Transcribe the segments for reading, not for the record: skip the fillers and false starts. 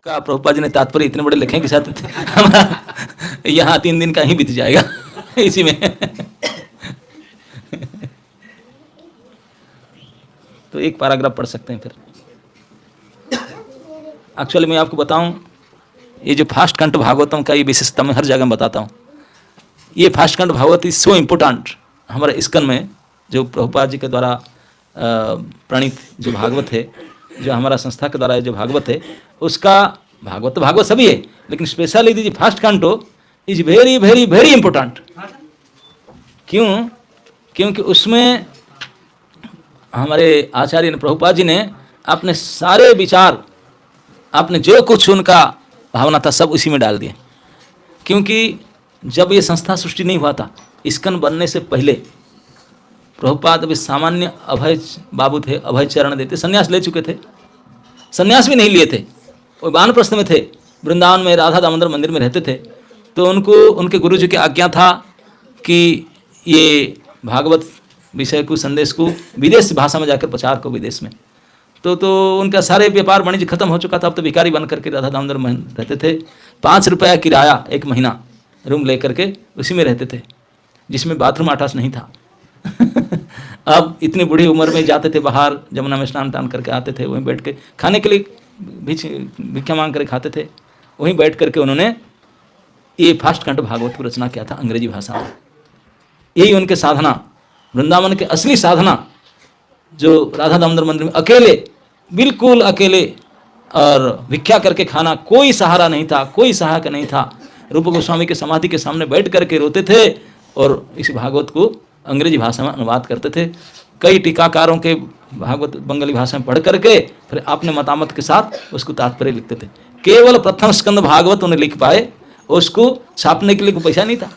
प्रभुपाद जी ने तात्पर्य इतने बड़े लिखे के साथ हमारा यहाँ 3 दिन का ही बीत जाएगा इसी में। तो एक पैराग्राफ पढ़ सकते हैं फिर। एक्चुअली मैं आपको बताऊं, ये जो फास्ट कंठ भागवतम का ये विशेषता मैं हर जगह में बताता हूँ। ये फास्ट कंठ भागवत इज सो इम्पोर्टेंट। हमारे इस्कन में जो प्रभुपाद जी के द्वारा प्रणीत जो भागवत है, जो हमारा संस्था के द्वारा जो भागवत है, उसका भागवत सभी है, लेकिन specially the first canto is very very very important. क्यों? क्योंकि उसमें हमारे आचार्य प्रभुपाद जी ने अपने सारे विचार, अपने जो कुछ उनका भावना था सब उसी में डाल दिए। क्योंकि जब ये संस्था सृष्टि नहीं हुआ था, इस्कन बनने से पहले प्रभुपाद अभी सामान्य अभय बाबू थे, अभय चरण देते, संन्यास ले चुके थे, संन्यास भी नहीं लिए थे, वो वानप्रस्थ में थे, वृंदावन में राधा दामोदर मंदिर में रहते थे। तो उनको उनके गुरु जी की आज्ञा था कि ये भागवत विषय को, संदेश को विदेश भाषा में जाकर प्रचार को विदेश में। तो उनका सारे व्यापार वाणिज्य खत्म हो चुका था। अब तो भिखारी बन करके राधा दामोदर में रहते थे। 5 रुपया किराया एक महीना रूम ले करके उसी में रहते थे, जिसमें बाथरूम अटैच नहीं था। अब इतनी बूढ़ी उम्र में जाते थे बाहर, जमुना में स्नान टान करके आते थे, वहीं बैठ के खाने के लिए भिक्षा मांग कर खाते थे। वहीं बैठ करके उन्होंने ये फास्ट कंठ भागवत की रचना किया था अंग्रेजी भाषा में। यही उनके साधना, वृंदावन के असली साधना, जो राधा दामोदर मंदिर में अकेले, बिल्कुल अकेले, और भिक्षा करके खाना, कोई सहारा नहीं था, कोई सहायक नहीं था। रूप गोस्वामी के समाधि के सामने बैठ करके रोते थे और इस भागवत को अंग्रेजी भाषा में अनुवाद करते थे। कई टीकाकारों के भागवत बंगाली भाषा में पढ़ करके फिर अपने मतामत के साथ उसको तात्पर्य लिखते थे। केवल प्रथम स्कंद भागवत उन्हें लिख पाए, उसको छापने के लिए कोई पैसा नहीं था।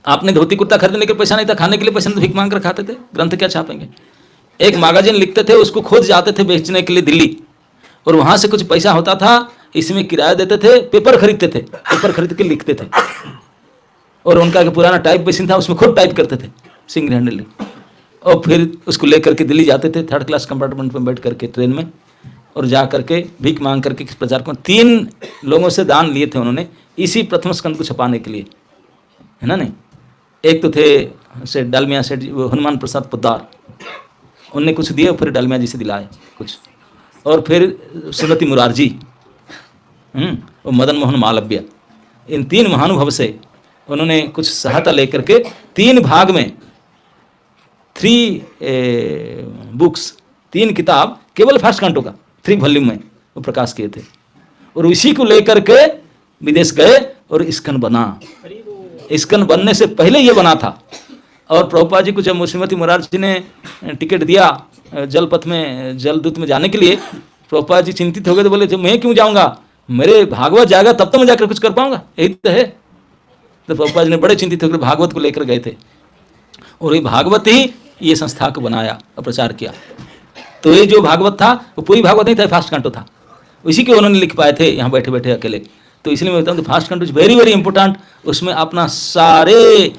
आपने धोती कुर्ता खरीदने के पैसा नहीं था, खाने के लिए पैसा नहीं था, भीख मांग कर खाते थे, ग्रंथ क्या छापेंगे। एक मैगजीन लिखते थे, उसको खोज जाते थे बेचने के लिए दिल्ली, और वहाँ से कुछ पैसा होता था, इसमें किराया देते थे, पेपर खरीदते थे, पेपर खरीद के लिखते थे। और उनका पुराना टाइप मशीन था, उसमें खुद टाइप करते थे सिंगल हैंडली, और फिर उसको लेकर के दिल्ली जाते थे 3rd क्लास कंपार्टमेंट में बैठ करके ट्रेन में, और जा करके भीख मांग करके प्रचार को 3 लोगों से दान लिए थे उन्होंने इसी प्रथम स्कंद को छपाने के लिए, है ना। नहीं, एक तो थे से डालमिया सेठ, हनुमान प्रसाद पोद्दार, उनने कुछ दिए, फिर डालमिया जी से दिलाए कुछ, और फिर श्रीमती मुरारजी और मदन मोहन मालव्य, इन 3 महानुभव से उन्होंने कुछ सहायता लेकर के 3 भाग में 3 बुक्स, 3 किताब केवल फास्ट कंठों का 3 वॉल्यूम में वो प्रकाश किए थे, और इसी को लेकर के विदेश गए और इस्कन बना। इस्कन बनने से पहले ये बना था। और प्रभुपाद जी को जब श्रीमती मुरारजी जी ने टिकट दिया जलपथ में, जलदूत में जाने के लिए, प्रभुपाद जी चिंतित हो गए, तो बोले जब मैं क्यों जाऊंगा, मेरे भागवत जाएगा तब तो मैं जाकर कुछ कर पाऊंगा, यही तो है। तो प्रभुपाद जी ने बड़े चिंतित होकर भागवत को लेकर गए थे, और ये भागवत ही ये संस्था को बनाया और प्रचार किया। तो ये जो भागवत था वो पूरी भागवत नहीं था, फास्ट कंठो था, इसी के उन्होंने लिख पाए थे यहाँ बैठे बैठे अकेले। तो इसलिए मैं बताऊँ, first canto is very very important. उसमें अपना सारे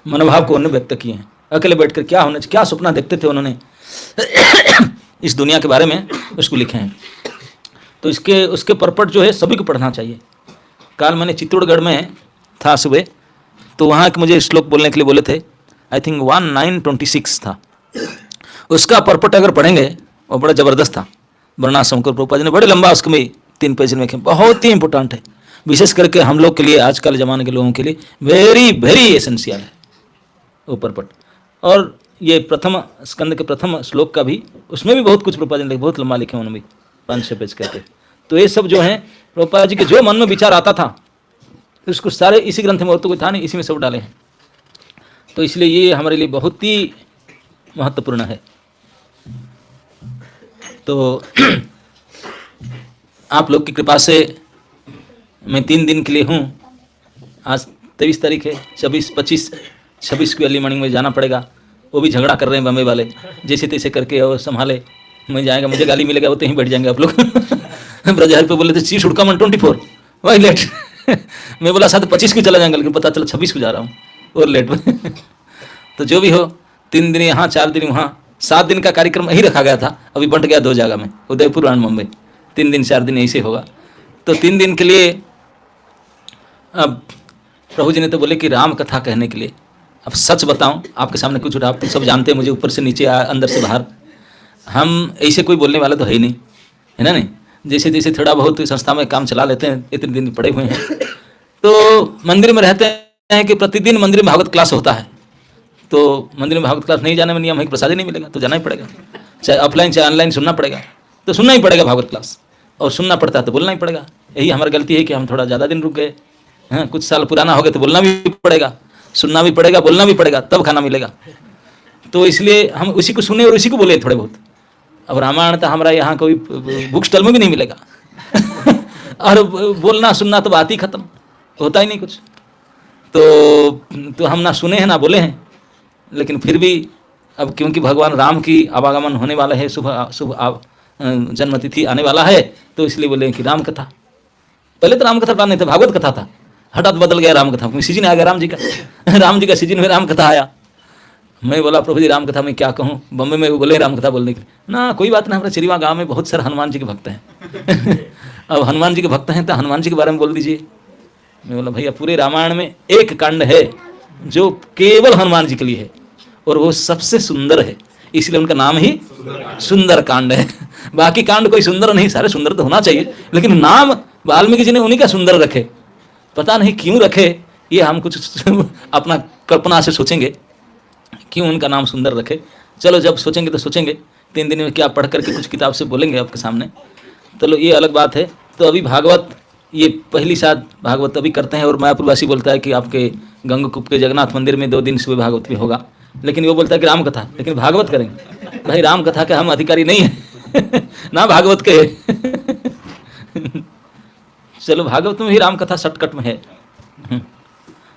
मनोभाव को उन्होंने व्यक्त किए हैं। अकेले बैठकर क्या होना चाहिए, क्या सपना देखते थे उन्होंने इस दुनिया के बारे में, उसको लिखे हैं। तो उसके परपट जो है सभी को पढ़ना चाहिए। कल मैंने चित्तौड़गढ़ में था सुबह, तो वहाँ के मुझे श्लोक बोलने के लिए बोले थे, आई थिंक 1926 था। उसका परपट अगर पढ़ेंगे वो बड़ा ज़बरदस्त था। वर्णाश्रम को प्रभुपाद जी ने बड़े लंबा उसको में 3 पेज में लिखे, बहुत ही इंपॉर्टेंट है, विशेष करके हम लोग के लिए, आजकल ज़माने के लोगों के लिए वेरी वेरी एसेंशियल है वो परपट। और ये प्रथम स्कंद के प्रथम श्लोक का भी, उसमें भी बहुत कुछ प्रभुपाद जी ने बहुत लंबा लिखे उन्होंने भी, 5-6 पेज कहते। तो ये सब जो है प्रभुपाद जी के जो मन में विचार आता था उसको सारे इसी ग्रंथ में, और तो कोई था नहीं, इसी में सब डाले हैं। तो इसलिए ये हमारे लिए बहुत ही महत्वपूर्ण है। तो आप लोग की कृपा से मैं 3 दिन के लिए हूँ। आज 23 तारीख है, 26 को अर्ली मॉर्निंग में जाना पड़ेगा। वो भी झगड़ा कर रहे हैं बम्बे वाले, जैसे तैसे करके और संभाले, मैं जाएगा, मुझे गाली मिलेगा, वो तो यहीं बैठ जाएंगे आप लोग। ब्रजहर पे बोले थे ची शुड कम ऑन 24, वही लेट। मैं बोला साथ 25 को चला जाएंगे, लेकिन पता चला 26 को जा रहा हूँ और लेट में। तो जो भी हो, 3 दिन यहाँ 4 दिन वहाँ, 7 दिन का कार्यक्रम यही रखा गया था, अभी बंट गया 2 जगह में, उदयपुर और मुंबई। 3 दिन 4 दिन ऐसे होगा। तो 3 दिन के लिए अब प्रभु जी ने तो बोले कि राम कथा कहने के लिए, अब सच बताऊं आपके सामने कुछ, आप तो सब जानते हैं मुझे, ऊपर से नीचे अंदर से बाहर, हम ऐसे कोई बोलने वाला तो है ही नहीं, है ना नहीं। जैसे जैसे थोड़ा बहुत संस्था में काम चला लेते हैं, इतने दिन पड़े हुए हैं, तो मंदिर में रहते हैं कि प्रतिदिन मंदिर में भागवत क्लास होता है। तो मंदिर में भागवत क्लास नहीं जाने में नियम है, प्रसाद ही नहीं मिलेगा, तो जाना ही पड़ेगा, चाहे ऑफलाइन चाहे ऑनलाइन सुनना पड़ेगा, तो सुनना ही पड़ेगा भागवत क्लास, और सुनना पड़ता है तो बोलना ही पड़ेगा। यही हमारी गलती है कि हम थोड़ा ज़्यादा दिन रुक गए हैं, कुछ साल पुराना हो गया तो बोलना भी पड़ेगा, सुनना भी पड़ेगा, बोलना भी पड़ेगा, तब खाना मिलेगा। तो इसलिए हम उसी को सुने और उसी को बोले थोड़े बहुत। अब रामायण तो हमारा यहाँ कोई बुक स्टॉल में भी नहीं मिलेगा और बोलना सुनना तो बात ही खत्म, होता ही नहीं कुछ। तो हम ना सुने हैं ना बोले हैं, लेकिन फिर भी अब क्योंकि भगवान राम की आवागमन होने वाला है, शुभ जन्मतिथि आने वाला है, तो इसलिए बोले कि राम कथा। पहले तो राम कथा प्लान नहीं था, भागवत कथा था, हठात बदल गया राम कथा, सीजन आ गया राम जी का सीजन में राम कथा आया। मैं बोला प्रभु जी राम कथा में क्या कहूँ, बम्बई में बोले राम कथा बोलने के लिए, ना कोई बात नहीं, हमारे चिरीवा गांव में बहुत सारे हनुमान जी के भक्त हैं अब हनुमान जी के भक्त हैं तो हनुमान जी के बारे में बोल दीजिए। मैं बोला भैया पूरे रामायण में एक कांड है जो केवल हनुमान जी के लिए है, और वो सबसे सुंदर है, इसलिए उनका नाम ही सुंदर कांड है। बाकी कांड कोई सुंदर नहीं, सारे सुंदर तो होना चाहिए, लेकिन नाम वाल्मीकि जी ने उन्हीं का सुंदर रखे, पता नहीं क्यों रखे, ये हम कुछ अपना कल्पना से सोचेंगे क्यों उनका नाम सुंदर रखे। चलो जब सोचेंगे तो सोचेंगे, 3 दिन में क्या पढ़ करके कुछ किताब से बोलेंगे आपके सामने, चलो ये अलग बात है। तो अभी भागवत ये पहली साथ भागवत अभी करते हैं, और मायापुरवासी बोलता है कि आपके गंगकुप के जगन्नाथ मंदिर में 2 दिन सुबह भागवत भी होगा, लेकिन वो बोलता है कि राम कथा, लेकिन भागवत करेंगे। भाई राम कथा के हम अधिकारी नहीं है ना भागवत के चलो भागवत में भी राम कथा शॉर्टकट में है।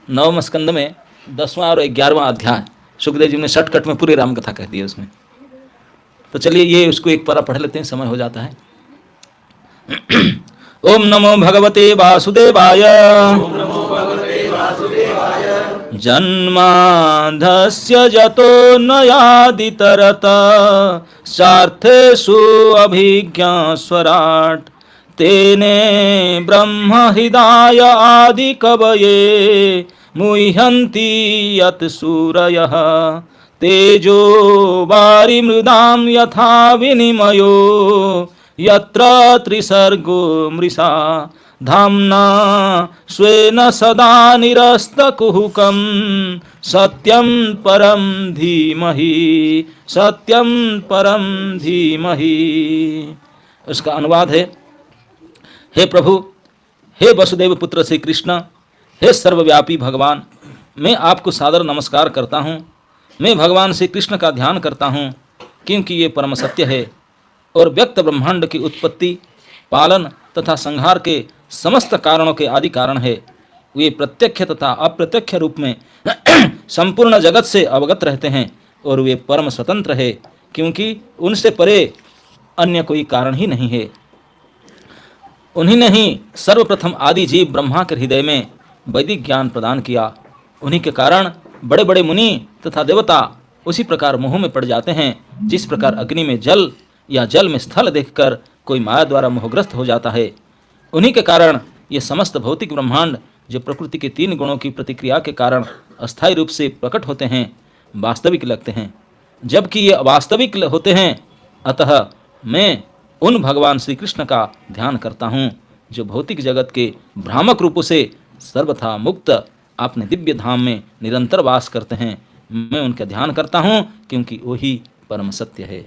9वें स्कंद में 10वां और 11वां अध्याय सुखदेव जी ने शॉर्टकट में पूरी राम कथा कह दी है उसमें। तो चलिए ये उसको एक पारा पढ़ लेते हैं, समय हो जाता है। ओम नमो भगवते वासुदेवाय। जन्माधस्य जतो नयादितरत सार्थेषु अभिज्ञा स्वराट तेने ब्रह्म हृदय आदि कवये मुह्यन्ति यत् सूरयः तेजो वारिमृदां यथा विनिमयो यत्र त्रिसर्गो मृषा धाम्ना स्वेन सदा निरस्तकुहकं सत्यं परं धीमहि सत्यं परं धीमहि। उसका अनुवाद है, हे प्रभु, हे वसुदेव पुत्र श्री कृष्ण, हे सर्वव्यापी भगवान, मैं आपको सादर नमस्कार करता हूँ। मैं भगवान श्री कृष्ण का ध्यान करता हूँ क्योंकि ये परम सत्य है और व्यक्त ब्रह्मांड की उत्पत्ति, पालन तथा संहार के समस्त कारणों के आदि कारण है। वे प्रत्यक्ष तथा अप्रत्यक्ष रूप में संपूर्ण जगत से अवगत रहते हैं और वे परम स्वतंत्र है क्योंकि उनसे परे अन्य कोई कारण ही नहीं है। उन्हीं ने ही सर्वप्रथम आदि जीव ब्रह्मा के हृदय में वैदिक ज्ञान प्रदान किया। उन्हीं के कारण बड़े बड़े मुनि तथा देवता उसी प्रकार मोह में पड़ जाते हैं जिस प्रकार अग्नि में जल या जल में स्थल देखकर कोई माया द्वारा मोहग्रस्त हो जाता है। उन्हीं के कारण ये समस्त भौतिक ब्रह्मांड जो प्रकृति के 3 गुणों की प्रतिक्रिया के कारण अस्थायी रूप से प्रकट होते हैं वास्तविक लगते हैं, जबकि ये अवास्तविक होते हैं। अतः मैं उन भगवान श्री कृष्ण का ध्यान करता हूँ जो भौतिक जगत के भ्रामक रूपों से सर्वथा मुक्त अपने दिव्य धाम में निरंतर वास करते हैं। मैं उनका ध्यान करता हूँ क्योंकि वही परम सत्य है।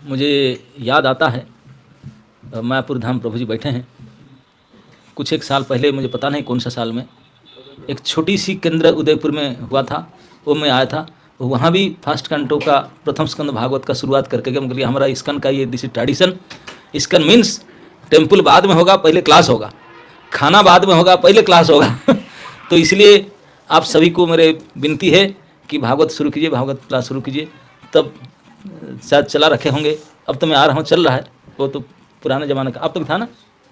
मुझे याद आता है मायापुर धाम प्रभु जी बैठे हैं, कुछ एक साल पहले, मुझे पता नहीं कौन सा साल में, एक छोटी सी केंद्र उदयपुर में हुआ था, वो मैं आया था। वहाँ भी फर्स्ट कंटो का प्रथम स्कंद भागवत का शुरुआत करके गए। मतलब हमारा इस्कन का ये this tradition, ISKCON means temple बाद में होगा, पहले क्लास होगा, खाना बाद में होगा, पहले क्लास होगा तो इसलिए आप सभी को मेरे विनती है कि भागवत शुरू कीजिए, भागवत क्लास शुरू कीजिए। तब शायद चला रखे होंगे, अब तो मैं आ रहा हूँ, चल रहा है, वो तो पुराने ज़माने का। अब तो था ना,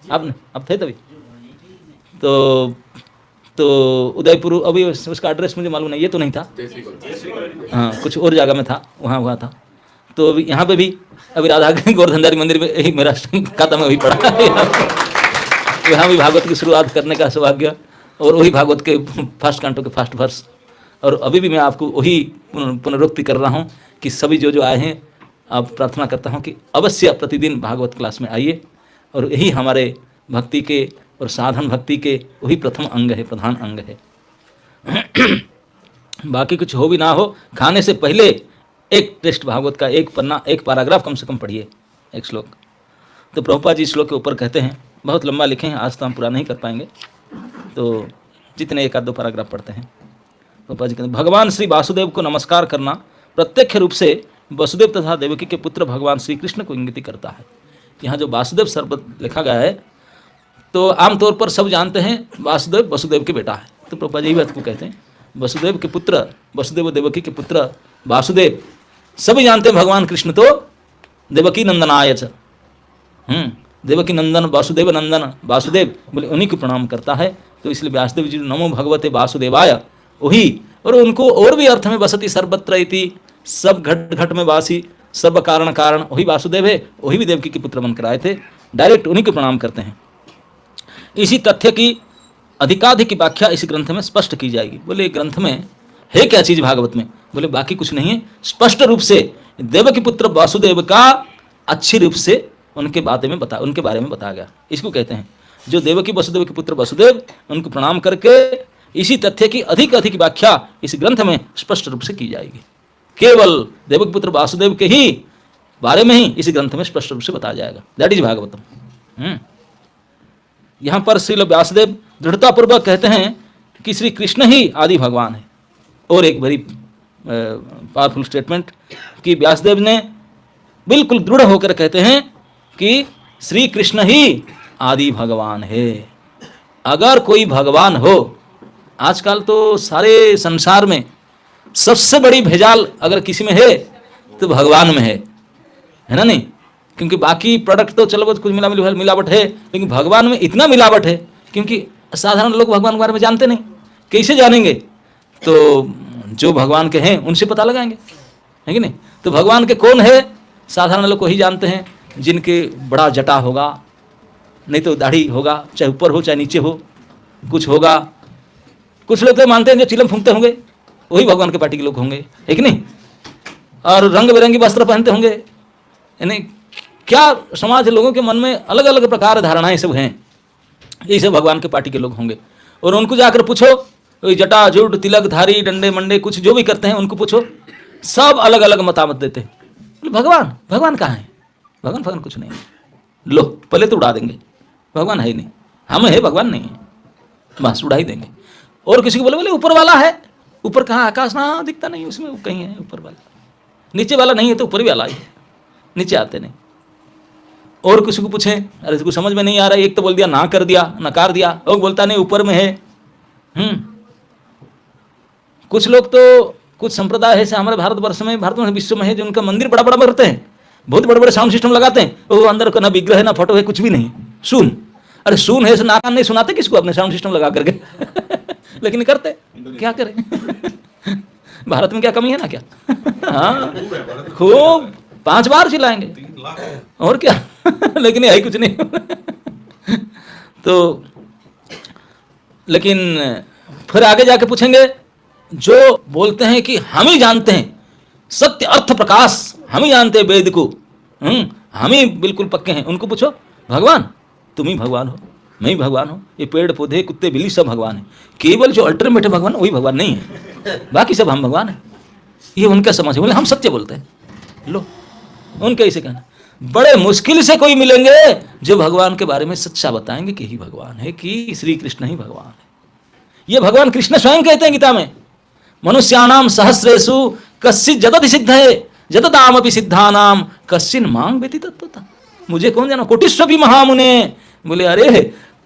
आपने अब थे तभी। तो तो उदयपुर, अभी उसका एड्रेस मुझे मालूम नहीं, ये तो नहीं था, हाँ कुछ और जगह में था, वहाँ हुआ था। तो अभी यहाँ पे भी अभी राधा गोवर्धनधारी मंदिर में यही मेरा खाता में वही पड़ा यहाँ भी भागवत की शुरुआत करने का सौभाग्य, और वही भागवत के फर्स्ट कांटो के फर्स्ट वर्ष। और अभी भी मैं आपको वही पुनरुक्ति कर रहा हूँ कि सभी जो आए हैं, आप प्रार्थना करता हूँ कि अवश्य प्रतिदिन भागवत क्लास में आइए, और यही हमारे भक्ति के और साधन भक्ति के वही प्रथम अंग है, प्रधान अंग है। बाकी कुछ हो भी ना हो, खाने से पहले एक टेस्ट भागवत का एक पन्ना, एक पैराग्राफ कम से कम पढ़िए, एक श्लोक। तो प्रभुपाद जी श्लोक के ऊपर कहते हैं, बहुत लंबा लिखे हैं, आज तो हम पूरा नहीं कर पाएंगे, तो जितने एक आध दो पैराग्राफ पढ़ते हैं। प्रभुपाद जी कहते हैं, भगवान श्री वासुदेव को नमस्कार करना प्रत्यक्ष रूप से वसुदेव तथा देवकी के पुत्र भगवान श्री कृष्ण को इंगित करता है। यहाँ जो वासुदेव शब्द लिखा गया है, तो आमतौर पर सब जानते हैं वासुदेव वसुदेव के बेटा है, तो प्रभुपाद जी बात को कहते हैं वसुदेव के पुत्र, वसुदेव देवकी के पुत्र वासुदेव, सभी जानते हैं भगवान कृष्ण तो देवकी नंदनाय च, देवकी नंदन वासुदेव नंदन वासुदेव बोले, उन्हीं को प्रणाम करता है। तो इसलिए व्यासदेव जी नमो भगवते वासुदेवाय, वही, और उनको और भी अर्थ में वसति सर्वत्र इति, सब घट घट में वासी, सर्व कारण कारण, वही वासुदेव है, वही भी देवकी के पुत्र बनकर आए थे, डायरेक्ट उन्हीं को प्रणाम करते हैं। इसी तथ्य की अधिकाधिक व्याख्या इस ग्रंथ में स्पष्ट की जाएगी। बोले ग्रंथ में है क्या चीज भागवत में? बोले बाकी कुछ नहीं है, स्पष्ट रूप से देवकी पुत्र वासुदेव का अच्छी रूप से उनके बारे में बताया गया। इसको कहते हैं जो देवकी वसुदेव के पुत्र वसुदेव, उनको प्रणाम करके इसी तथ्य की अधिक अधिक व्याख्या इस ग्रंथ में स्पष्ट रूप से की जाएगी। केवल देवकी पुत्र वासुदेव के ही बारे में ही इस ग्रंथ में स्पष्ट रूप से बताया जाएगा। That is Bhagavatam. यहाँ पर श्रील व्यासदेव दृढ़तापूर्वक कहते हैं कि श्री कृष्ण ही आदि भगवान है। और एक बड़ी पावरफुल स्टेटमेंट कि व्यासदेव ने बिल्कुल दृढ़ होकर कहते हैं कि श्री कृष्ण ही आदि भगवान है। अगर कोई भगवान हो, आजकल तो सारे संसार में सबसे बड़ी भेजाल अगर किसी में है तो भगवान में है ना नहीं? क्योंकि बाकी प्रोडक्ट तो चलो कुछ मिलावट है, लेकिन भगवान में इतना मिलावट है क्योंकि साधारण लोग भगवान के बारे में जानते नहीं। कैसे जानेंगे? तो जो भगवान के हैं उनसे पता लगाएंगे, है कि नहीं? तो भगवान के कौन है साधारण लोग को ही जानते हैं, जिनके बड़ा जटा होगा, नहीं तो दाढ़ी होगा, चाहे ऊपर हो चाहे नीचे हो, कुछ होगा। कुछ लोग तो मानते हैं जो चिलम फूंकते होंगे वही भगवान के पार्टी के लोग होंगे, है कि नहीं? और रंग बिरंगी वस्त्र पहनते होंगे, यानी क्या समाज लोगों के मन में अलग अलग प्रकार धारणाएं सब हैं, ये सब भगवान के पार्टी के लोग होंगे। और उनको जाकर पूछो, जटा जुट तिलक धारी डंडे मंडे कुछ जो भी करते हैं उनको पूछो, सब अलग अलग मतामत देते हैं। भगवान कहाँ है? भगवान कुछ नहीं है। लो पहले तो उड़ा देंगे, भगवान है ही नहीं, हम है भगवान नहीं है, बस उड़ा ही देंगे। और किसी को बोले ऊपर वाला है, ऊपर कहाँ? आकाश ना दिखता नहीं, उसमें कहीं है ऊपर वाला। नीचे वाला नहीं है तो ऊपर भी वाला ही है, नीचे आते नहीं। और किसी को पूछे, अरे इसको समझ में नहीं आ रहा है, एक तो बोल दिया ना कर दिया, नकार दिया, और बोलता नहीं ऊपर में है। कुछ लोग तो कुछ संप्रदाय है हमारे भारतवर्ष में, विश्व में है, जो उनका मंदिर बड़ा बड़ा करते हैं, बहुत बड़े बड़े साउंड सिस्टम लगाते हैं, वो अंदर का ना विग्रह है ना फोटो है, कुछ भी नहीं, सुन। अरे सुन है, ना कान नहीं सुनाते किसको अपने साउंड सिस्टम लगा करके लेकिन करते क्या करें भारत में क्या कमी है ना क्या? हाँ खूब 5 बार चिल्लाएंगे और क्या लेकिन यही कुछ नहीं तो लेकिन फिर आगे जाके पूछेंगे जो बोलते हैं कि हम ही जानते हैं सत्य अर्थ प्रकाश, हम ही जानते हैं वेद को, हम ही बिल्कुल पक्के हैं, उनको पूछो भगवान तुम ही भगवान हो, मैं ही भगवान हूँ, ये पेड़ पौधे कुत्ते बिल्ली सब भगवान है, केवल जो अल्टरनेट भगवान वही भगवान नहीं है, बाकी सब हम भगवान है। ये उनका समझ है, बोले हम सत्य बोलते हैं। लो उनका इसे कहना, बड़े मुश्किल से कोई मिलेंगे जो भगवान के बारे में सच्चा बताएंगे कि ही भगवान है, कि श्री कृष्ण ही भगवान है। ये भगवान कृष्ण स्वयं कहते हैं गीता में, मनुष्याणाम सहस्रेषु कश्चित् जदति सिद्धये जदतामपि सिद्धानाम कश्चिन् मां वेति तत्त्वतः। मुझे कौन जाना, कोटिष्वपि महामुने। बोले अरे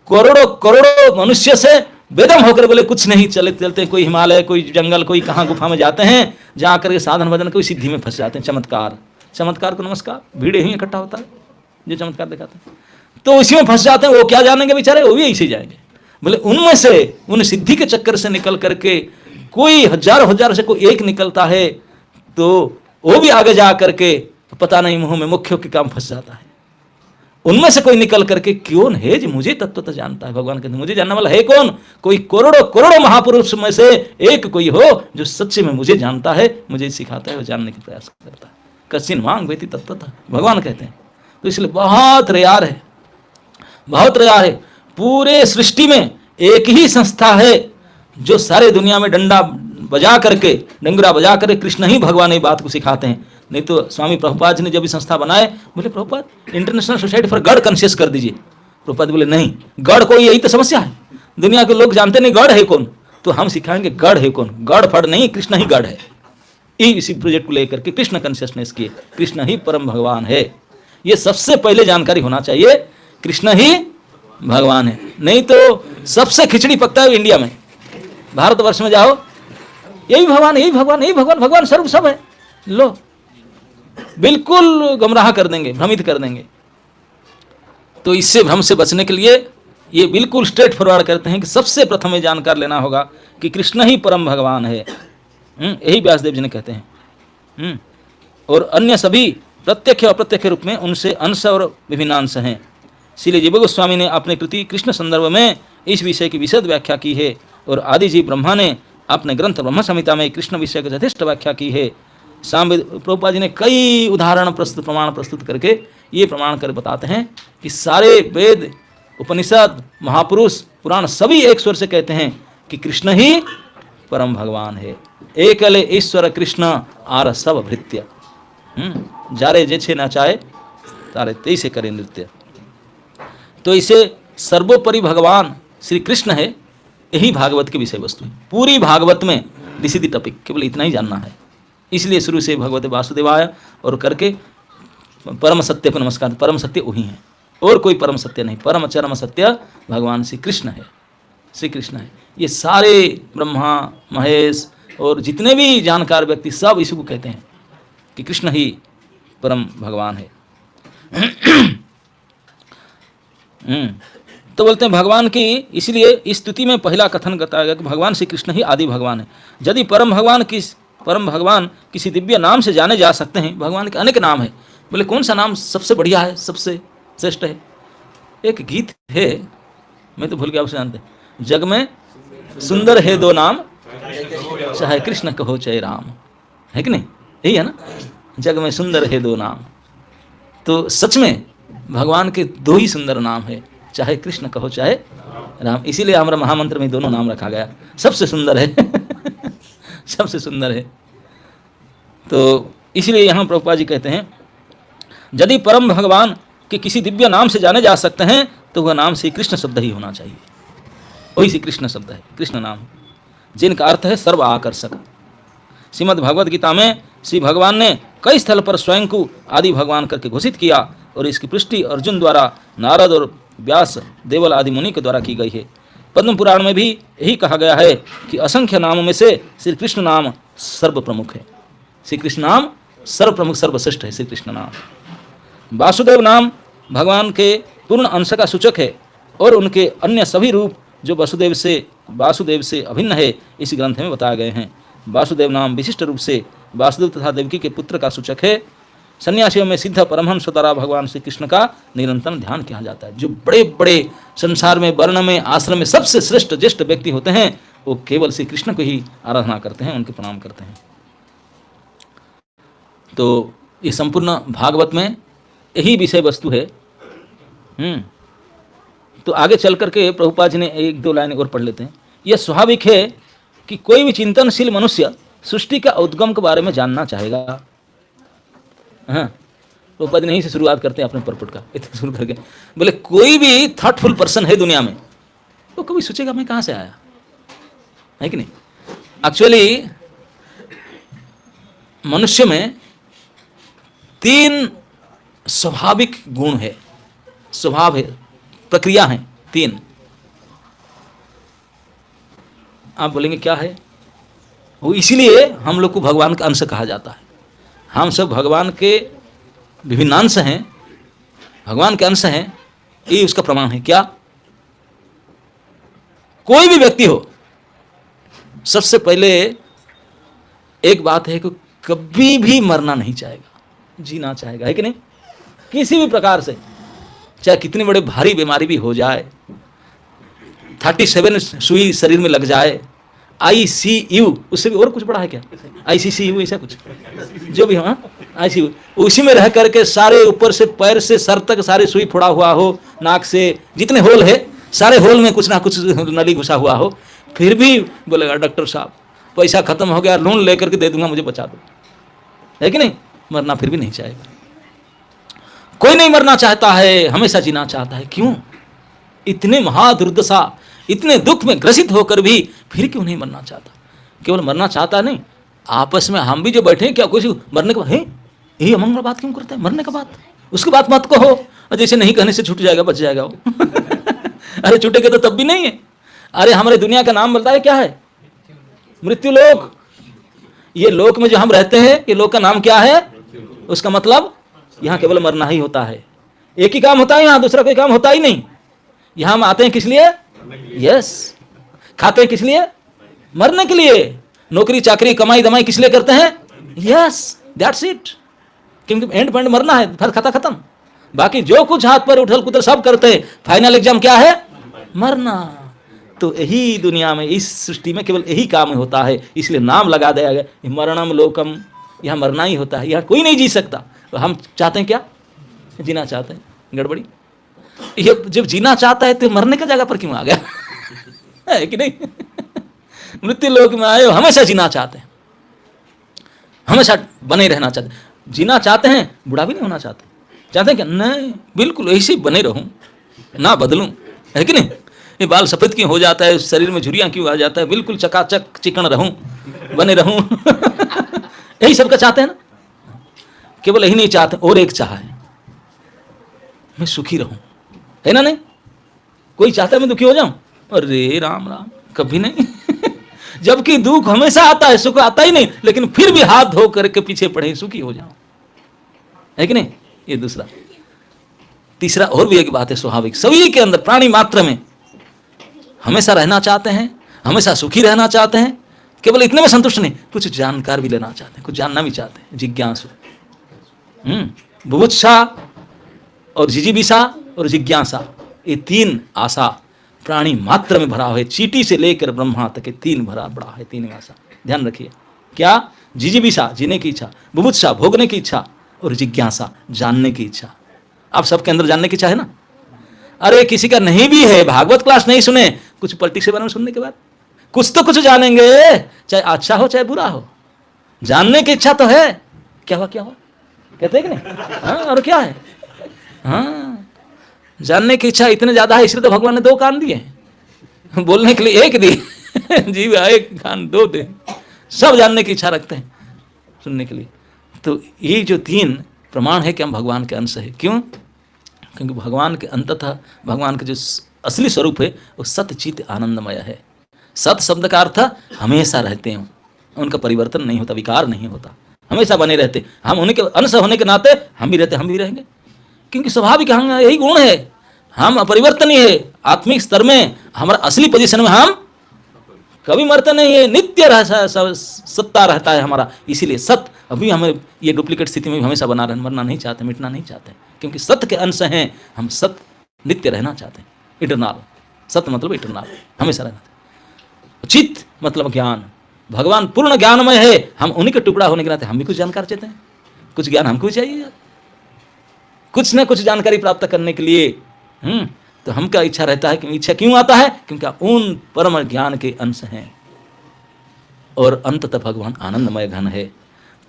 करोड़ों करोड़ों मनुष्य से बेदम होकर बोले कुछ नहीं, चलते चलते कोई हिमालय कोई जंगल कोई कहाँ गुफा में जाते हैं, जा करके साधन भजन कोई सिद्धि में फंस जाते हैं। चमत्कार, चमत्कार को नमस्कार, भीड़ ही इकट्ठा होता है जो चमत्कार दिखाते हैं, तो इसी में फंस जाते हैं। वो क्या जानेंगे बेचारे, वो भी ऐसे जाएंगे। बोले उनमें से, उन सिद्धि के चक्कर से निकल करके कोई हजारों हजार से कोई एक निकलता है तो वो भी आगे जा करके पता नहीं मुंह में मुख्यों के काम फंस जाता है। उनमें से कोई निकल करके कौन है जो मुझे तत्वतः जानता है, भगवान कहते मुझे जानने वाला है कौन? कोई करोड़ों करोड़ों महापुरुष में से एक कोई हो जो सच्चे में मुझे जानता है, मुझे सिखाता है और जानने की प्रयास करता है। कश्चिन मांग वेति तत्वतः, भगवान कहते हैं। तो इसलिए बहुत रेयर है, बहुत रेयर है। पूरे सृष्टि में एक ही संस्था है जो सारे दुनिया में डंडा बजा करके, डंगरा बजा करके कृष्ण ही भगवान ये बात को सिखाते हैं। नहीं तो स्वामी प्रभुपाद जी ने जब ये संस्था बनाए, बोले Prabhupada international society for God conscious कर दीजिए। प्रभुपाद बोले नहीं, गॉड कोई, यही तो समस्या है, दुनिया के लोग जानते नहीं गॉड है कौन, तो हम सिखाएंगे गॉड है कौन। गॉड फॉड नहीं, कृष्ण ही गॉड है। इसी प्रोजेक्ट को लेकर के कृष्ण कॉन्शियसनेस की, कृष्ण ही परम भगवान है, ये सबसे पहले जानकारी होना चाहिए। कृष्ण ही भगवान है, नहीं तो सबसे खिचड़ी पकता है इंडिया में। भारतवर्ष में जाओ, यही भगवान, यही भगवान, यही भगवान, भगवान सर्व सब है। लो, बिल्कुल गुमराह कर देंगे, भ्रमित कर देंगे। तो इससे भ्रम से बचने के लिए ये बिल्कुल स्ट्रेट फॉरवर्ड करते हैं कि सबसे प्रथम ये जानकार लेना होगा कि कृष्ण ही परम भगवान है। यही व्यासदेव जी ने कहते हैं। और अन्य सभी प्रत्यक्ष और अप्रत्यक्ष रूप में उनसे अंश और विभिन्न अंश हैं। इसलिए जीव गोस्वामी ने अपने कृति कृष्ण संदर्भ में इस विषय की विशद व्याख्या की है और आदि जीव ब्रह्मा ने अपने ग्रंथ ब्रह्म संहिता में कृष्ण विषय की यथेष्ट व्याख्या की है। प्रभुपाद जी ने कई उदाहरण प्रमाण प्रस्तुत करके ये प्रमाण कर बताते हैं कि सारे वेद, उपनिषद, महापुरुष, पुराण सभी एक स्वर से कहते हैं कि कृष्ण ही परम भगवान है। एकले ईश्वर कृष्ण आर सब भृत्य, जारे जैसे ना चाहे तारे तैसे करे नृत्य। तो इसे सर्वोपरि भगवान श्री कृष्ण है, यही भागवत की विषय वस्तु है। पूरी भागवत में दिस इज द टॉपिक, केवल इतना ही जानना है। इसलिए शुरू से भगवते वासुदेवाय और करके परम सत्य को नमस्कार। परम सत्य वही है, और कोई परम सत्य नहीं। परम चरम सत्य भगवान श्री कृष्ण है, श्री कृष्ण है। ये सारे ब्रह्मा महेश और जितने भी जानकार व्यक्ति सब इसी को कहते हैं कि कृष्ण ही परम भगवान है। तो बोलते हैं भगवान की, इसलिए इस स्तुति में पहला कथन बताया गया कि भगवान श्री कृष्ण ही आदि भगवान है। यदि परम भगवान किसी दिव्य नाम से जाने जा सकते हैं, भगवान के अनेक नाम है। बोले कौन सा नाम सबसे बढ़िया है, सबसे श्रेष्ठ है? एक गीत है, मैं तो भूल गया, आपसे जानते हैं, जग में सुंदर है दो नाम, चाहे कृष्ण कहो चाहे राम, है कि नहीं? यही है ना, जग में सुंदर है दो नाम। तो सच में भगवान के दो ही सुंदर नाम है, चाहे कृष्ण कहो चाहे राम। इसीलिए हमारा महामंत्र में दोनों नाम रखा गया, सबसे सुंदर है सबसे सुंदर है। तो इसलिए यहाँ प्रभुपाद जी कहते हैं यदि परम भगवान के किसी दिव्य नाम से जाने जा सकते हैं तो वह नाम श्री कृष्ण शब्द ही होना चाहिए। वही श्री कृष्ण शब्द है, कृष्ण नाम, जिनका अर्थ है सर्व आकर्षक। श्रीमद् भगवद गीता में श्री भगवान ने कई स्थल पर स्वयं को आदि भगवान करके घोषित किया और इसकी पुष्टि अर्जुन द्वारा, नारद और व्यास, देवल आदि मुनि के द्वारा की गई है। पद्म पुराण में भी यही कहा गया है कि असंख्य नामों में से श्री कृष्ण नाम सर्व प्रमुख है। श्री कृष्ण नाम सर्व प्रमुख, सर्वश्रेष्ठ है श्री कृष्ण नाम। वासुदेव नाम भगवान के पूर्ण अंश का सूचक है और उनके अन्य सभी रूप जो वासुदेव से अभिन्न है इस ग्रंथ में बताए गए हैं। वासुदेव नाम विशिष्ट रूप से वासुदेव तथा देवकी के पुत्र का सूचक है। सन्यासियों में सिद्ध परमहंस द्वारा भगवान श्री कृष्ण का निरंतर ध्यान किया जाता है। जो बड़े बड़े संसार में, वर्ण में, आश्रम में सबसे श्रेष्ठ ज्येष्ठ व्यक्ति होते हैं वो केवल श्री कृष्ण को ही आराधना करते हैं, उनके प्रणाम करते हैं। तो ये संपूर्ण भागवत में यही विषय वस्तु है। तो आगे चल करके प्रभुपाद जी ने एक दो लाइन और पढ़ लेते हैं। यह स्वाभाविक है कि कोई भी चिंतनशील मनुष्य सृष्टि का उद्गम के बारे में जानना चाहेगा। हाँ, प्रभुपाद ने यहीं से शुरुआत करते हैं अपने परपट का, इतना शुरू करके बोले कोई भी थॉटफुल पर्सन है दुनिया में वो कभी सोचेगा मैं कहाँ से आया, है कि नहीं? एक्चुअली मनुष्य में 3 स्वाभाविक गुण है, स्वभाव है, प्रक्रिया है 3। आप बोलेंगे क्या है वो? इसीलिए हम लोग को भगवान का अंश कहा जाता है। हम सब भगवान के विभिन्न अंश हैं, भगवान के अंश हैं, ये उसका प्रमाण है। क्या? कोई भी व्यक्ति हो, सबसे पहले एक बात है कि कभी भी मरना नहीं चाहेगा, जीना चाहेगा, है कि नहीं? किसी भी प्रकार से, चाहे कितनी बड़े भारी बीमारी भी हो जाए, 37 सुई शरीर में लग जाए, ICU, उससे भी और कुछ बड़ा है क्या? ICCU ऐसा कुछ जो भी, हाँ ICU, उसी में रह करके सारे ऊपर से पैर से सर तक सारे सुई फोड़ा हुआ हो, नाक से जितने होल है सारे होल में कुछ ना कुछ नली घुसा हुआ हो, फिर भी बोलेगा डॉक्टर साहब पैसा खत्म हो गया, लोन लेकर के दे दूंगा, मुझे बचा दो, है कि नहीं? मरना फिर भी नहीं चाहेगा। कोई नहीं मरना चाहता है, हमेशा जीना चाहता है। क्यों? इतने महादुर्दशा, इतने दुख में ग्रसित होकर भी फिर क्यों नहीं मरना चाहता? केवल मरना चाहता नहीं, आपस में हम भी जो बैठे हैं, क्या कुछ मरने के बाद यही अमंगल बात क्यों करते हैं? मरने के बाद उसकी बात मत कहो, और जैसे नहीं कहने से छूट जाएगा, बच जाएगा वो। अरे छूटेगा तो तब भी नहीं है। अरे हमारे दुनिया का नाम बताए क्या है? मृत्यु लोक। ये लोक में जो हम रहते हैं, ये लोक का नाम क्या है? उसका मतलब यहाँ केवल मरना ही होता है। एक ही काम होता है यहाँ, दूसरा कोई काम होता ही नहीं। यहाँ हम आते हैं किस लिए? यस। खाते हैं किस लिए? मरने के लिए। नौकरी चाकरी कमाई दमाई किस लिए करते हैं? Yes, that's it. क्योंकि एंड पॉइंट मरना है, फिर खाता खत्म। बाकी जो कुछ हाथ पर उठल कुतल सब करते हैं, फाइनल एग्जाम क्या है? मरना। तो यही दुनिया में, इस सृष्टि में केवल यही काम होता है, इसलिए नाम लगा दिया गया मरणम लोकम। यहाँ मरना ही होता है, यहाँ कोई नहीं जी सकता। तो हम चाहते हैं क्या? जीना चाहते हैं। गड़बड़ी। ये जब जीना चाहता है तो मरने का जगह पर क्यों आ गया? है कि नहीं? मृत्यु लोक में आए हो, हमेशा जीना चाहते हैं, हमेशा बने रहना चाहते हैं। जीना चाहते हैं, बुढ़ा भी नहीं होना चाहते। चाहते हैं क्या? नहीं, बिल्कुल ऐसे ही बने रहूं, ना बदलूं, है कि नहीं? ये बाल सफेद क्यों हो जाता है, शरीर में झुर्रियां क्यों आ जाता है, बिल्कुल चकाचक चिकन रहूं, बने रहूं। यही सबका चाहते हैं ना। केवल यही नहीं चाहते, और एक चाह है, मैं सुखी रहूं, है ना? नहीं कोई चाहता है मैं दुखी हो जाऊं? अरे राम राम, कभी नहीं। जबकि दुख हमेशा आता है, सुख आता ही नहीं, लेकिन फिर भी हाथ धो करके पीछे पड़े सुखी हो जाऊं, है कि नहीं? ये दूसरा। तीसरा और भी एक बात है स्वाभाविक, सभी के अंदर, प्राणी मात्र में हमेशा रहना चाहते हैं, हमेशा सुखी रहना चाहते हैं। केवल इतने में संतुष्ट नहीं, कुछ जानकार भी लेना चाहते हैं, कुछ जानना भी चाहते हैं, जिज्ञासु। बुभुत्सा और जिजीविषा और जिज्ञासा, ये तीन आशा प्राणी मात्र में भरा हुआ है। चींटी से लेकर ब्रह्मा तक के तीन भरा बड़ा है, तीन आशा। ध्यान रखिए, क्या? जिजीविषा, जीने की इच्छा, बुभुत्सा, भोगने की इच्छा, और जिज्ञासा, जानने की इच्छा। आप सबके अंदर जानने की इच्छा है ना? अरे किसी का नहीं भी है, भागवत क्लास नहीं सुने, कुछ पॉलिटिक्स के बारे में सुनने के बाद कुछ तो कुछ जानेंगे, चाहे अच्छा हो चाहे बुरा हो। जानने की इच्छा तो है। क्या हुआ, क्या हुआ कहते हैं कि नहीं? हाँ, और क्या है? हाँ, जानने की इच्छा इतने ज्यादा है, इसलिए तो भगवान ने दो कान दिए, बोलने के लिए एक दिए, जीव एक कान दो दे। सब जानने की इच्छा रखते हैं, सुनने के लिए। तो ये जो तीन प्रमाण है कि हम भगवान के अंश है। क्यों? क्योंकि भगवान के अंततः भगवान के जो असली स्वरूप है वो सत्य चित्त आनंदमय है। सत शब्द का अर्थ हमेशा रहते हैं, उनका परिवर्तन नहीं होता, विकार नहीं होता, हमेशा बने रहते। हम उन्हीं के अंश होने के नाते हम भी रहते, हम भी रहेंगे, क्योंकि स्वाभाविक हम यही गुण है, हम अपरिवर्तनीय है। आत्मिक स्तर में हमारा असली पोजीशन में हम कभी मरते नहीं है, नित्य सत्ता रहता है हमारा। इसीलिए सत्य अभी हमें ये डुप्लीकेट स्थिति में हमेशा बना रहे, मरना नहीं चाहते, मिटना नहीं चाहते, क्योंकि सत्य के अंश हैं हम। सत्य नित्य रहना चाहते हैं, इटरनल। सत्य मतलब इटरनल, हमेशा रहना। चित्त मतलब ज्ञान, भगवान पूर्ण ज्ञानमय है, हम उन्हीं के टुकड़ा होने के नाते हम भी कुछ जानकार चाहते हैं, कुछ ज्ञान हमको भी चाहिए, कुछ न कुछ जानकारी प्राप्त करने के लिए। तो हमका इच्छा रहता है कि इच्छा क्यों आता है? क्योंकि उन परम ज्ञान के अंश हैं, और अंततः भगवान आनंदमय घन है।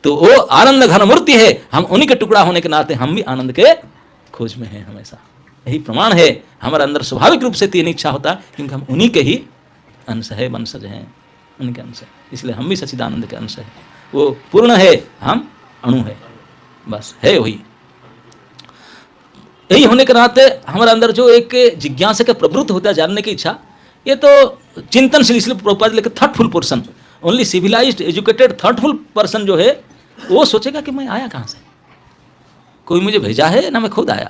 तो वो आनंद घन मूर्ति है, हम उन्हीं के टुकड़ा होने के नाते हम भी आनंद के खोज में हैं हमेशा। यही प्रमाण है। हमारे अंदर स्वाभाविक रूप से तीन इच्छा होता है, क्योंकि हम उन्हीं के ही अंश है, वंशज हैं, उनके अंश है। इसलिए हम भी सच्चिदानंद के अंश है। वो पूर्ण है, हम अणु है, बस है वही। यही होने के नाते हमारे अंदर जो एक जिज्ञासा का प्रवृत्त होता है, जानने की इच्छा, ये तो चिंतनशील, इसलिए प्रॉपर लेकर thoughtful person, only civilised educated thoughtful person जो है वो सोचेगा कि मैं आया कहाँ से, कोई मुझे भेजा है ना मैं खुद आया,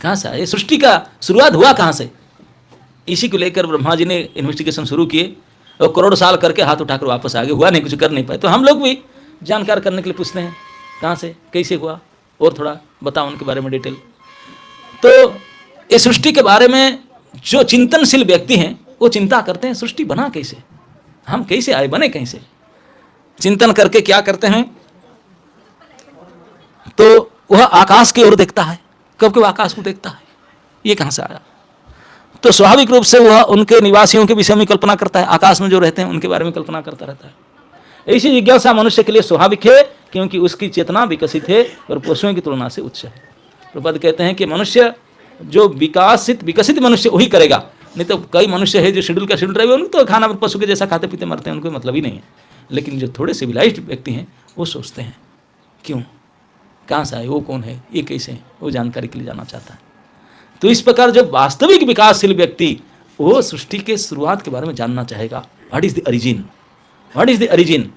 कहाँ से आया, ये सृष्टि का शुरुआत हुआ कहाँ से, इसी को लेकर ब्रह्मा जी ने इन्वेस्टिगेशन शुरू किए और करोड़ साल करके हाथ उठाकर वापस आ गए, हुआ नहीं, कुछ कर नहीं पाए। तो हम लोग भी जानकार करने के लिए पूछते हैं कहाँ से, कैसे हुआ, और थोड़ा बताओ उनके बारे में डिटेल। तो ये सृष्टि के बारे में जो चिंतनशील व्यक्ति हैं वो चिंता करते हैं सृष्टि बना कैसे, हम कैसे आए, बने कैसे, चिंतन करके क्या करते हैं, तो वह आकाश की ओर देखता है। कब कब आकाश को देखता है, ये कहाँ से आया, तो स्वाभाविक रूप से वह उनके निवासियों के विषय में कल्पना करता है, आकाश में जो रहते हैं उनके बारे में कल्पना करता रहता है। ऐसी जिज्ञासा मनुष्य के लिए स्वाभाविक है, क्योंकि उसकी चेतना विकसित है और पशुओं की तुलना से उच्च है। प्रभुपाद कहते हैं कि मनुष्य जो विकसित मनुष्य वही करेगा, नहीं तो कई मनुष्य है जो शेड्यूल का शेड्यूल रहे, उनको तो खाना पशु के जैसा खाते पीते मरते हैं, उनको मतलब ही नहीं है। लेकिन जो थोड़े सिविलाइज्ड व्यक्ति हैं वो सोचते हैं क्यों, कहाँ से आए, वो कौन है, ये कैसे है, वो जानकारी के लिए जाना चाहता है। तो इस प्रकार जो वास्तविक विकासशील व्यक्ति वो सृष्टि के शुरुआत के बारे में जानना चाहेगा, what is the origin, what is the origin.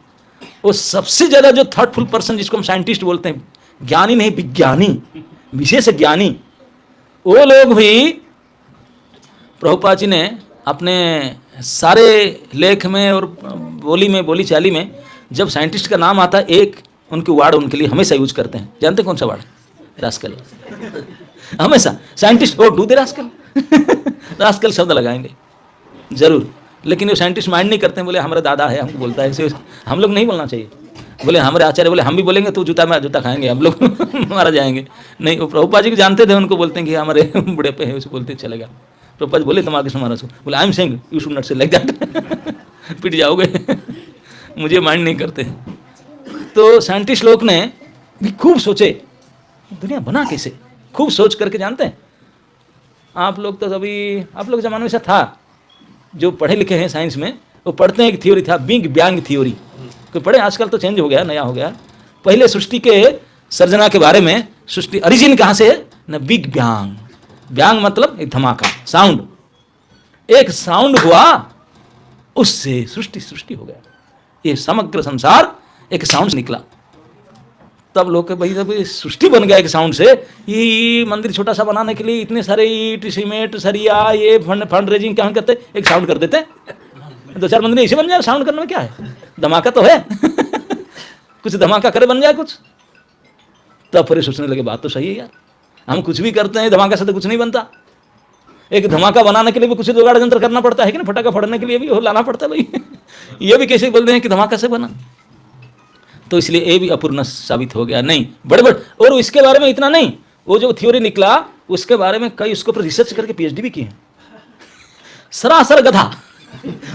वो सबसे ज्यादा जो थॉटफुल पर्सन, जिसको हम साइंटिस्ट बोलते हैं, ज्ञानी नहीं विज्ञानी, विशेष ज्ञानी, वो लोग भी प्रभुपाद जी ने अपने सारे लेख में और बोली चाली में जब साइंटिस्ट का नाम आता है, एक उनके वर्ड उनके लिए हमेशा यूज करते हैं। जानते हैं कौन सा वर्ड? रास्कल। हमेशा साइंटिस्ट ओ डू दे रास्कल रास्कल शब्द लगाएंगे जरूर, लेकिन वो साइंटिस्ट माइंड नहीं करते हैं, बोले हमारा दादा है हमको बोलता है ऐसे, हम लोग नहीं बोलना चाहिए। बोले हमारे आचार्य बोले हम भी बोलेंगे तो जूता खाएंगे हम लोग मारा जाएंगे। नहीं, वो प्रभुपाद जी को जानते थे, उनको बोलते हैं कि हमारे बड़े पे है, उसे बोलते चलेगा। प्रभुपाद जी बोले तुम्हारे से मारा, बोले I am saying you should not से लाइक दैट, पिट जाओगे मुझे माइंड नहीं करते। तो साइंटिस्ट लोग ने भी खूब सोचे दुनिया बना कैसे, खूब सोच करके जानते हैं। आप लोग तो अभी आप लोग जमाने में से था, जो पढ़े लिखे हैं साइंस में वो पढ़ते हैं, एक थ्योरी था बिग बैंग थ्योरी, कोई पढ़े, आजकल तो चेंज हो गया, नया हो गया। पहले सृष्टि के सर्जना के बारे में, सृष्टि ओरिजिन कहाँ से है ना, बिग बैंग। बैंग मतलब एक धमाका, साउंड, एक साउंड हुआ उससे सृष्टि हो गया। ये समग्र संसार एक साउंड से निकला। तब लोग के भाई जब सृष्टि बन गया एक साउंड से, ये मंदिर छोटा सा बनाने के लिए इतने सारे ईट सीमेंट सरिया ये फंड रेजिंग क्या करते, एक साउंड कर देते, 2-4 मंदिर ऐसे बन जाए, साउंड करने में क्या है, धमाका तो है कुछ धमाका करे बन जाए कुछ। तब फिर सोचने लगे बात तो सही है यार, हम कुछ भी करते हैं धमाका से तो कुछ नहीं बनता, एक धमाका बनाने के लिए भी कुछ जुगाड़ यंत्र करना पड़ता है कि ना, फटाका फोड़ने के लिए भी लाना पड़ता है भाई ये भी कैसे बोलते हैं कि धमाका से बना। तो इसलिए ये भी अपूर्ण साबित हो गया। नहीं बड़े और इसके बारे में इतना नहीं, वो जो थ्योरी निकला उसके बारे में कई उसके ऊपर रिसर्च करके पीएचडी भी किए, सरासर गधा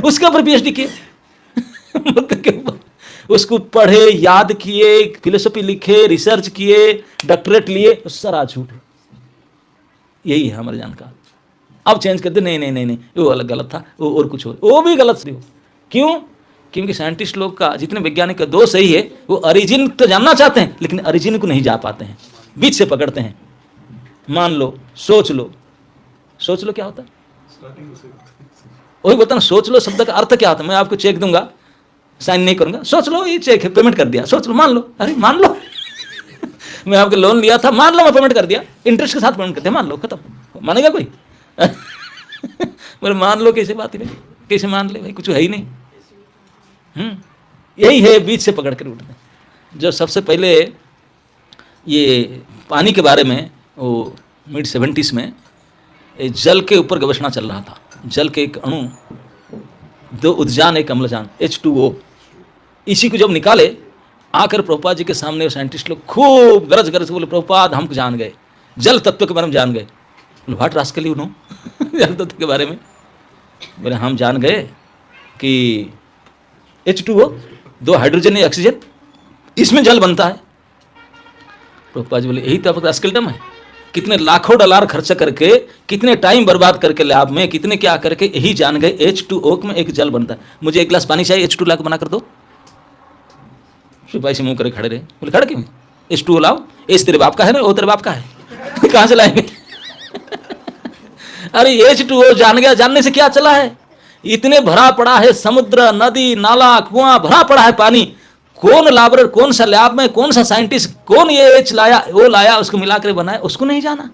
उसके ऊपर पीएचडी किए उसको पढ़े, याद किए, फिलोसफी लिखे, रिसर्च किए, डॉक्टरेट लिए, तो सारा झूठ है। यही है हमारे जानकार। अब चेंज कर दे, नहीं वो अलग गलत था, वो और कुछ हो, वो भी गलत हो। क्यों? क्योंकि साइंटिस्ट लोग का, जितने वैज्ञानिक का दोष सही है, वो ओरिजिन तो जानना चाहते हैं लेकिन ओरिजिन को नहीं जा पाते हैं, बीच से पकड़ते हैं। मान लो, सोच लो क्या होता है, वही बोलता ना, सोच लो शब्द का अर्थ क्या होता है। मैं आपको चेक दूंगा, साइन नहीं करूंगा, सोच लो, ये चेक है, पेमेंट कर दिया, सोच लो, मान लो, अरे मान लो मैं आपके लोन लिया था, मान लो मैं पेमेंट कर दिया, इंटरेस्ट के साथ पेमेंट करते, मान लो, खत्म। मानेगा कोई बोले मान लो, कैसे बात है भाई, कैसे मान ले भाई, कुछ है ही नहीं। यही है बीच से पकड़ कर उठना। जो सबसे पहले ये पानी के बारे में, वो मिड 70s में जल के ऊपर गवेषणा चल रहा था। जल के एक अणु, 2 उदजान एक अम्लजान, H2O, इसी को जब निकाले, आकर प्रभुपाद जी के सामने वो साइंटिस्ट लोग खूब गरज गरज बोले, प्रभुपाद हम जान गए, जल तत्व के बारे में जान गए। बोले व्हाट रास्कल यू नो जल तत्व के बारे में? बोले हम जान गए कि H2O, 2 हाइड्रोजन या ऑक्सीजन, इसमें जल बनता है। प्रभुपाद जी बोले यही तो आपका रास्कल टर्म है, कितने लाखों डॉलर खर्च करके, कितने टाइम बर्बाद करके लैब में, कितने क्या करके यही जान गए H2O में एक जल बनता है। मुझे 1 गिलास पानी चाहिए, H2 ला के बना कर दो। सिपाही से मुंह करे खड़े रहे, बोले खड़े क्यों, H2O लाओ, H तेरे बाप का है ना, O तेरे बाप का है कहाँ से लाएंगे अरे H2O जान गया, जानने से क्या चला है, इतने भरा पड़ा है समुद्र, नदी, नाला, कुआं भरा पड़ा है पानी, कौन लाबरेटर, कौन सा लैब में, कौन सा साइंटिस्ट, कौन ये H लाया, वो लाया, उसको मिलाकर बनाया, उसको नहीं जाना,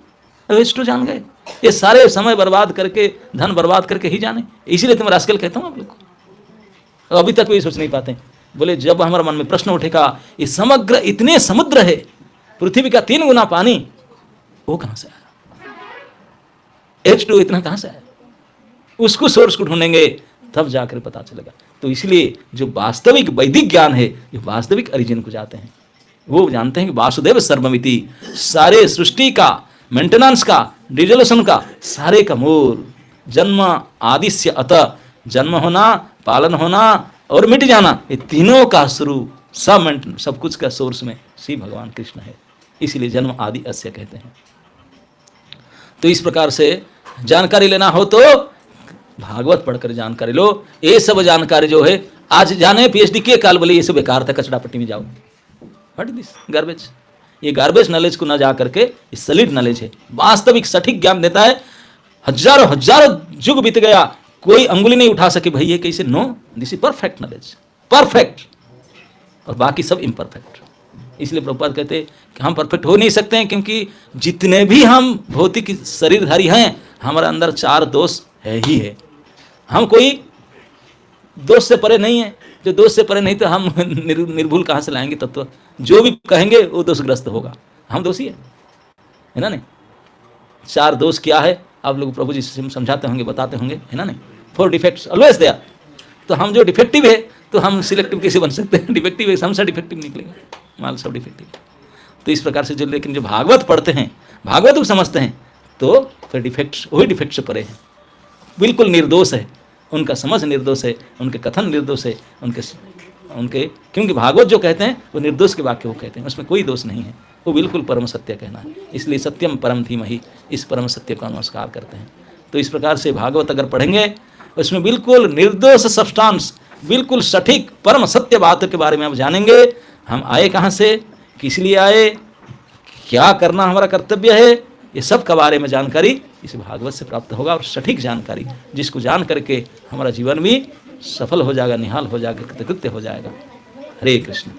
H2 जान गए। ये सारे समय बर्बाद करके, धन बर्बाद करके ही जाने। इसीलिए तो मैं रास्कल कहता हूँ आप लोग को। अभी तक भी सोच नहीं पाते। बोले जब हमारे मन में प्रश्न उठेगा, ये समग्र इतने समुद्र है, पृथ्वी का 3 गुना पानी, वो कहां से आया? H2 इतना कहां से आया? उसको सोर्स को ढूंढेंगे, तब जाकर पता चलेगा। तो इसलिए जो वास्तविक वैदिक ज्ञान है, ये वास्तविक ओरिजिन को जाते हैं। वो जानते हैं कि वासुदेव सर्वमिति, सारे सृष्टि का मेंटेनेंस का, डिजोल्यूशन का, सारे का मूल, जन्म आदि से अतः, जन्म होना, पालन होना और मिट जाना, ये तीनों का शुरू, सब कुछ का सोर्स में श्री भगवान कृष्ण है। इसलिए जन्म आदि अस्य कहते हैं। तो इस प्रकार से जानकारी लेना हो तो भागवत पढ़कर जानकारी लो। ये सब जानकारी जो है, आज जाने PhD के काल बोले ये सब बेकार था, कचरा पट्टी में जाओ। What is this garbage? ये गार्बेज नॉलेज को ना जा करके ये सॉलिड नॉलेज है, वास्तविक सटीक ज्ञान देता है। हजारों हजारों युग बीत गया, कोई अंगुली नहीं उठा सके भाई ये कैसे। No, this is perfect knowledge, perfect, और बाकी सब इम्परफेक्ट। इसलिए प्रभुपाद कहते हैं कि हम परफेक्ट हो नहीं सकते हैं, क्योंकि जितने भी हम भौतिक शरीरधारी हैं, हमारे अंदर 4 दोष है ही है। हम कोई दोष से परे नहीं है। जो दोष से परे नहीं तो हम निर्भूल कहाँ से लाएंगे तत्व? जो भी कहेंगे वो दोषग्रस्त होगा। हम दोषी है ना नहीं? 4 दोष क्या है आप लोग प्रभु जी समझाते होंगे, बताते होंगे, है ना नहीं? 4 डिफेक्ट्स ऑलवेज देयर। तो हम जो डिफेक्टिव है, तो हम सिलेक्टिव कैसे बन सकते हैं? डिफेक्टिव है, हम सब डिफेक्टिव निकलेंगे, माल सब डिफेक्टिव। तो इस प्रकार से जो, लेकिन जो भागवत पढ़ते हैं, भागवत को समझते हैं, तो फिर डिफेक्ट्स, वही डिफेक्ट से परे हैं, बिल्कुल निर्दोष है। उनका समझ निर्दोष है, उनके कथन निर्दोष है, उनके क्योंकि भागवत जो कहते हैं वो निर्दोष के वाक्य वो कहते हैं, उसमें कोई दोष नहीं है, वो बिल्कुल परम सत्य कहना है। इसलिए सत्यम परम धीमहि, इस परम सत्य का नमस्कार करते हैं। तो इस प्रकार से भागवत अगर पढ़ेंगे, उसमें बिल्कुल निर्दोष सब्सटेंस, बिल्कुल सटीक परम सत्य बात के बारे में आप जानेंगे। हम आए कहाँ से, किस लिए आए, क्या करना हमारा कर्तव्य है, ये सब के बारे में जानकारी इस भागवत से प्राप्त होगा। और सटीक जानकारी, जिसको जान करके हमारा जीवन भी सफल हो जाएगा, निहाल हो जाएगा, कृतकृत्य हो जाएगा। हरे कृष्ण।